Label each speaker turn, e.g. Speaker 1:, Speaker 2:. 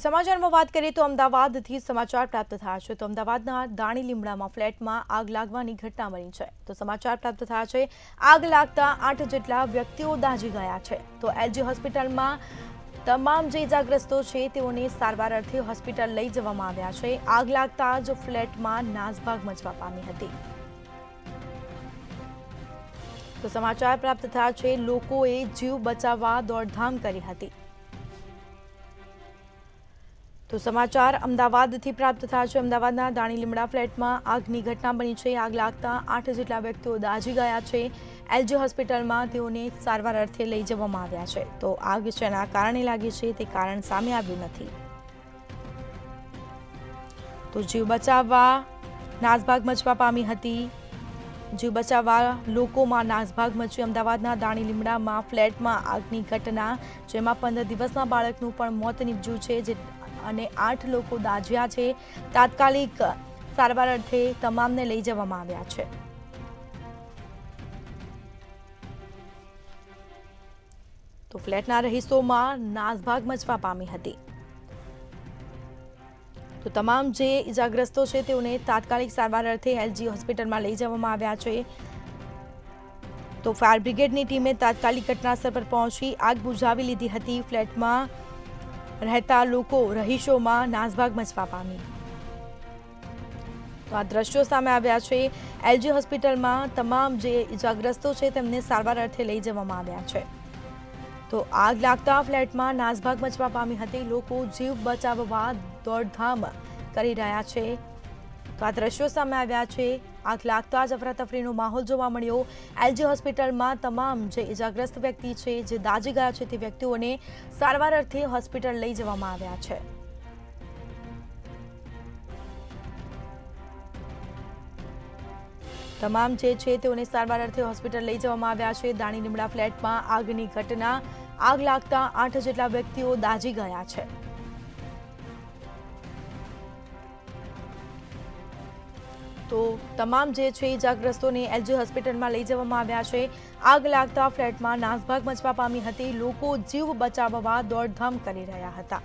Speaker 1: સમાચારમાં વાત કરીએ તો અમદાવાદથી સમાચાર પ્રાપ્ત થયા છે તો અમદાવાદના દાણી લીમડામાં ફ્લેટમાં આગ લાગવાની ઘટના બની છે તો સમાચાર પ્રાપ્ત થયા છે આગ લાગતા 8 જેટલા વ્યક્તિઓ દાઝી ગયા છે તો એલજી હોસ્પિટલમાં તમામ જે ઇજાગ્રસ્તો છે તેઓને સારવાર અર્થે હોસ્પિટલ લઈ જવામાં આવ્યા છે આગ લાગતા જ ફ્લેટમાં નાસભાગ મચવા પામી હતી તો સમાચાર પ્રાપ્ત થયા છે લોકોએ જીવ બચાવવા દોડધામ કરી હતી તો સમાચાર અમદાવાદથી પ્રાપ્ત થયા છે અમદાવાદના દાણી લીમડા ફ્લેટમાં આગની ઘટના બની છે આગ લાગતા 8 જેટલા વ્યક્તિઓ દાઝી ગયા છે એલજી હોસ્પિટલમાં તેઓને સારવાર અર્થે લઈ જવામાં આવ્યા છે તો આગ શેના કારણે લાગી છે તે કારણ સામે આવ્યું નથી તો જીવ બચાવવા નાસભાગ મચવા પામી હતી જીવ બચાવવા લોકોમાં નાસભાગ મચી અમદાવાદના દાણી લીમડામાં ફ્લેટમાં આગની ઘટના જેમાં 15 દિવસના બાળકનું પણ મોત નીપજ્યું છે અને 8 લોકો દાઝ્યા છે તાત્કાલિક સારવાર અર્થે તમામને લઈ જવામાં આવ્યા છે તો ફ્લેટના રહીશોમાં નાસભાગ મચવા પામી હતી તો તમામ જે ઇજાગ્રસ્તો છે તેઓને તાત્કાલિક સારવાર અર્થે એલજી હોસ્પિટલમાં લઈ જવામાં આવ્યા છે તો ફાયર બ્રિગેડની ટીમે તાત્કાલિક ઘટનાસ્થળ પર પહોંચી આગ બુઝાવી લીધી હતી ફ્લેટમાં રહેતા લોકો રહીશોમાં નાસભાગ મચવા પામી તો આ દ્રશ્યો સામે આવ્યા છે એલજી હોસ્પિટલમાં તમામ જે ઇજાગ્રસ્તો છે તેમને સારવાર અર્થે લઈ જવામાં આવ્યા છે તો આગ લાગતા ફ્લેટમાં નાસભાગ મચવા પામી હતી લોકો જીવ બચાવવા દોડધામ કરી રહ્યા છે તો આ દ્રશ્યો સામે આવ્યા છે આગ લાગતા જ અફરાતફરીનો માહોલ જોવા મળ્યો એલજી હોસ્પિટલમાં તમામ જે ઇજાગ્રસ્ત વ્યક્તિ છે જે દાઝી ગયા છે તે વ્યક્તિઓને સારવાર અર્થે હોસ્પિટલ લઈ જવામાં આવ્યા છે તમામ જે છે તેઓને સારવાર અર્થે હોસ્પિટલ લઈ જવામાં આવ્યા છે દાણી લીમડા ફ્લેટમાં આગની ઘટના આગ લાગતા 8 જેટલા વ્યક્તિઓ દાઝી ગયા છે તો તમામ જે છે ઇજાગ્રસ્તોને એલજી હોસ્પિટલમાં લઈ જવામાં આવ્યા છે આગ લાગતા ફ્લેટમાં નાસભાગ મચવા પામી હતી લોકો જીવ બચાવવા દોડધામ કરી રહ્યા હતા